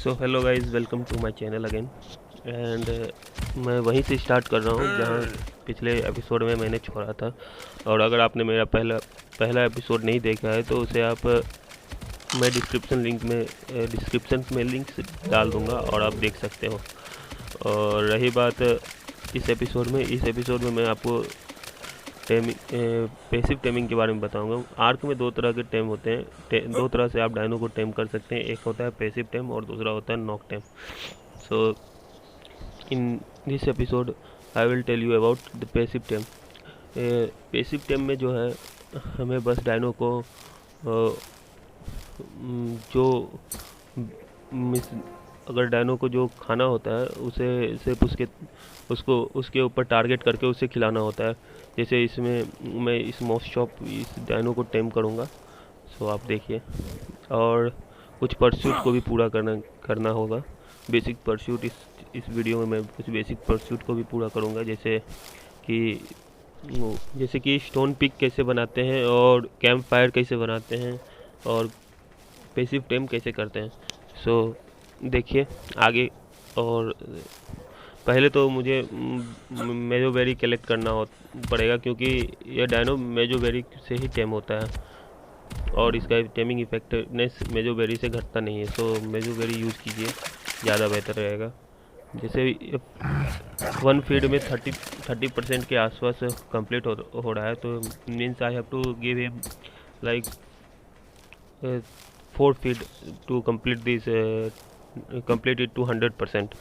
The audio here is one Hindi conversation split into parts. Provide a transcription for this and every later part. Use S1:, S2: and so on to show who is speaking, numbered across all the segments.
S1: So hello guys, welcome to my channel again. And मैं वहीं से स्टार्ट कर रहा हूँ जहाँ पिछले एपिसोड में मैंने छोड़ा था। और अगर आपने मेरा पहला एपिसोड नहीं देखा है तो उसे आप मैं डिस्क्रिप्शन में लिंक्स डाल दूँगा और आप देख सकते हो। और रही बात इस एपिसोड में मैं आपको पैसिव टेमिंग के बारे में बताऊंगा। आर्क में दो तरह के टेम होते हैं, दो तरह से आप डायनो को टेम कर सकते हैं। एक होता है पैसिव टेम और दूसरा होता है नॉक टेम। So in this episode I will tell you about the passive term. Passive term में जो है हमें बस डायनो को जो अगर डायनो को जो खाना होता है उसे सिर्फ उसके ऊपर टारगेट करके उसे खिलाना होता है। जैसे इसमें मैं इस मॉस चॉप इस डायनो को टेम करूँगा। सो आप देखिए। और कुछ परस्यूट को भी पूरा करना होगा। बेसिक परस्यूट इस वीडियो में मैं कुछ बेसिक परस्यूट को भी पूरा करूँगा, जैसे कि स्टोन पिक कैसे बनाते हैं और कैंप फायर कैसे बनाते हैं और पैसिव टेम कैसे करते हैं। सो देखिए आगे। और पहले तो मुझे मेजोबेरी कलेक्ट करना पड़ेगा, क्योंकि यह डायनो मेजोबेरी से ही टेम होता है और इसका टेमिंग इफेक्टिवनेस मेजोबेरी से घटता नहीं है। सो मेजोबेरी यूज़ कीजिए, ज़्यादा बेहतर रहेगा। जैसे वन फीड में 30% के आसपास कंप्लीट हो रहा है, तो means I have to give him like 4 feed to complete it to 100%.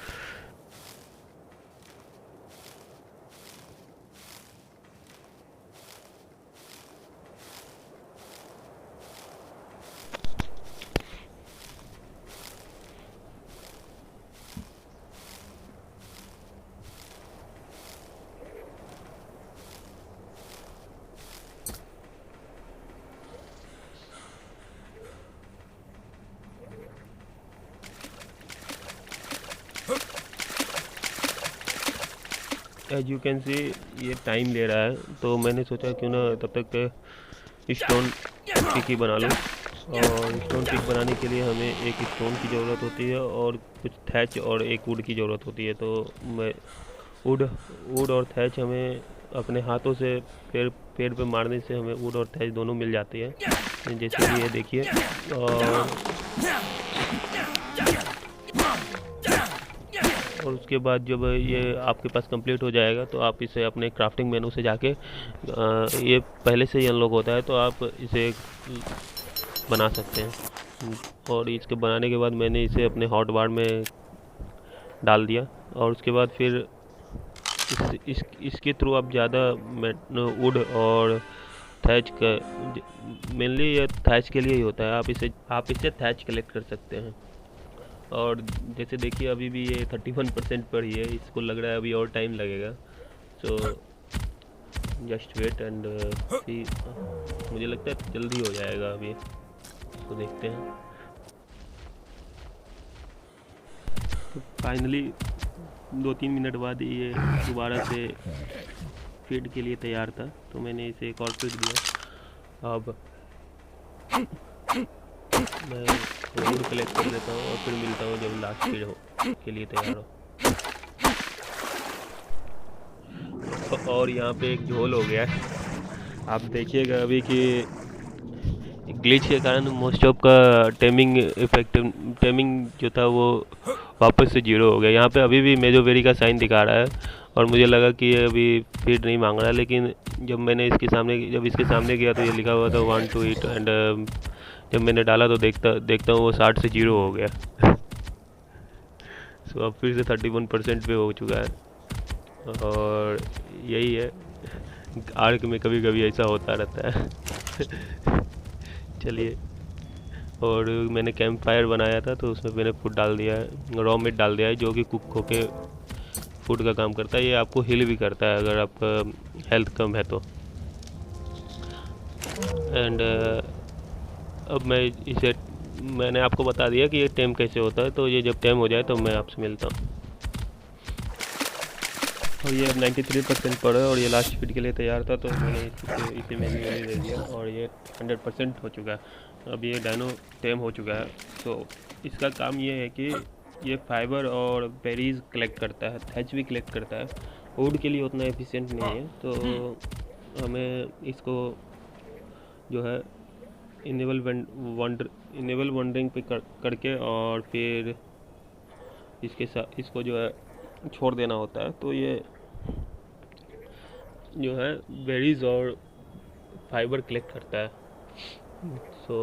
S1: As you can see ये टाइम ले रहा है, तो मैंने सोचा क्यों ना तब तक स्टोन पिक ही बना लूँ। और स्टोन पिक बनाने के लिए हमें एक स्टोन की ज़रूरत होती है और कुछ थैच और एक वुड की ज़रूरत होती है। तो मैं वुड और थैच हमें अपने हाथों से पेड़ पे मारने से हमें वुड और थैच दोनों मिल जाती है, जैसे कि ये देखिए। और उसके बाद जब ये आपके पास कंप्लीट हो जाएगा तो आप इसे अपने क्राफ्टिंग मेनू से जाके ये पहले से ही अनलॉक होता है, तो आप इसे बना सकते हैं। और इसके बनाने के बाद मैंने इसे अपने हॉट बार में डाल दिया। और उसके बाद फिर इसके थ्रू आप ज़्यादा वुड और थैच का, मेनली ये थैच के लिए ही होता है, आप इसे थैच कलेक्ट कर सकते हैं। और जैसे देखिए अभी भी ये 31% पर ही है, इसको लग रहा है अभी और टाइम लगेगा। सो जस्ट वेट एंड सी। मुझे लगता है जल्दी हो जाएगा अभी, तो देखते हैं। तो फाइनली 2-3 मिनट बाद ये दोबारा से फीड के लिए तैयार था, तो मैंने इसे एक और फीड दिया। अब मैं वुड कलेक्ट कर लेता हूँ और फिर मिलता हूँ जब लास्ट फीड के लिए तैयार हो। और यहाँ पे एक झोल हो गया है, आप देखिएगा अभी कि ग्लिच के कारण मोस्ट ऑफ का टेमिंग जो था वो वापस से 0 हो गया। यहाँ पे अभी भी मेजोबेरी का साइन दिखा रहा है और मुझे लगा कि ये अभी फीड नहीं मांग रहा है, लेकिन जब इसके सामने गया तो ये लिखा हुआ था 1 to eat। एंड जब मैंने डाला तो देखता हूँ वो 60 से 0 हो गया। सो अब फिर से 31% पे हो चुका है। और यही है, आर्क में कभी कभी ऐसा होता रहता है। चलिए। और मैंने कैंप फायर बनाया था, तो उसमें मैंने फूड डाल दिया है, रॉ मीट डाल दिया है, जो कि कुक होके फूड का काम करता है। ये आपको हील भी करता है अगर आपका हेल्थ कम है तो। एंड अब मैंने आपको बता दिया कि ये टेम कैसे होता है, तो ये जब टेम हो जाए तो मैं आपसे मिलता हूँ। और ये अब 93% पर है और ये लास्ट फीड के लिए तैयार था, तो मैंने इसे मैन्युअली दे दिया और ये 100% हो चुका है। अब ये डायनो टेम हो चुका है। तो इसका काम ये है कि ये फाइबर और बेरीज कलेक्ट करता है, थैच भी कलेक्ट करता है। वुड के लिए उतना एफिशिएंट नहीं है, तो हमें इसको जो है इनेबल वंडरिंग पे करके और फिर इसके साथ इसको जो है छोड़ देना होता है। तो ये जो है बेरीज और फाइबर कलेक्ट करता है। सो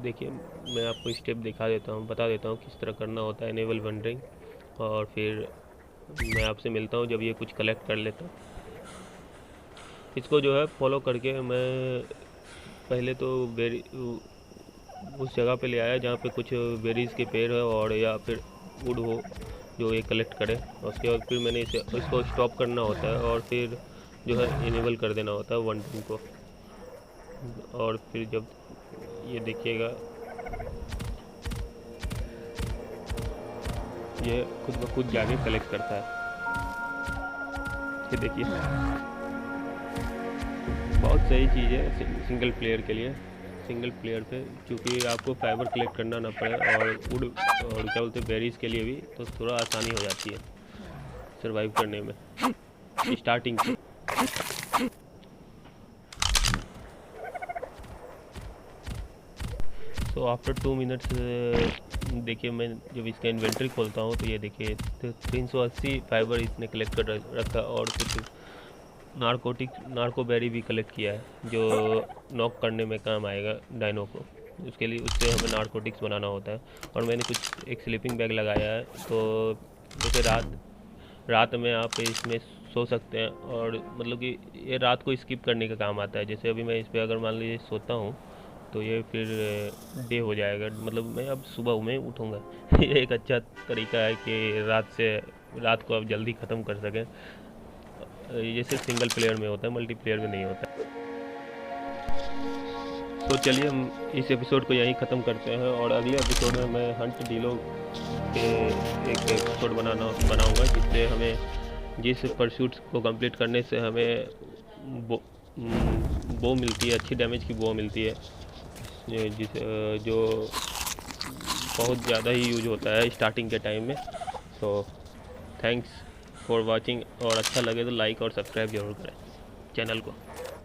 S1: देखिए, मैं आपको स्टेप बता देता हूँ किस तरह करना होता है इनेबल वंडरिंग, और फिर मैं आपसे मिलता हूँ जब ये कुछ कलेक्ट कर लेता हूँ। इसको जो है फॉलो करके मैं पहले तो उस जगह पे ले आया जहाँ पे कुछ बेरीज के पेड़ है और या फिर वुड हो जो ये कलेक्ट करे। उसके बाद फिर मैंने इसको स्टॉप करना होता है और फिर जो है इनेबल कर देना होता है वंडरिंग को। और फिर जब ये देखिएगा, ये खुद ब खुद जाके कलेक्ट करता है। ये देखिए, बहुत सही चीज़ है सिंगल प्लेयर के लिए। सिंगल प्लेयर पे क्योंकि आपको फाइबर कलेक्ट करना ना पड़े और वुड और क्या बोलते हैं बेरीज के लिए भी तो थोड़ा आसानी हो जाती है सरवाइव करने में स्टार्टिंग से। तो आफ्टर 2 मिनट्स देखिए, मैं जब इसका इन्वेंट्री खोलता हूँ तो ये देखिए 380 फाइबर इसने कलेक्ट कर रखा और कुछ नार्कोबेरी भी कलेक्ट किया है जो नॉक करने में काम आएगा डायनो को। उसके लिए उससे हमें नार्कोटिक्स बनाना होता है। और मैंने कुछ एक स्लीपिंग बैग लगाया है, तो जैसे रात में आप इसमें सो सकते हैं और मतलब कि ये रात को स्किप करने का काम आता है। जैसे अभी मैं इस पर अगर मान लीजिए सोता हूँ तो ये फिर डे हो जाएगा, मतलब मैं अब सुबह में उठूँगा। ये एक अच्छा तरीका है कि रात को आप जल्दी ख़त्म कर सकें। जैसे सिंगल प्लेयर में होता है, मल्टीप्लेयर में नहीं होता। तो चलिए हम इस एपिसोड को यहीं ख़त्म करते हैं और अगले एपिसोड में मैं हंट डीलो के एक एपिसोड बनाऊंगा जिस परस्यूट्स को कंप्लीट करने से हमें बो मिलती है, अच्छी डैमेज की बो मिलती है जो बहुत ज़्यादा ही यूज होता है स्टार्टिंग के टाइम में। तो थैंक्स फॉर वाचिंग, और अच्छा लगे तो लाइक और सब्सक्राइब जरूर करें चैनल को।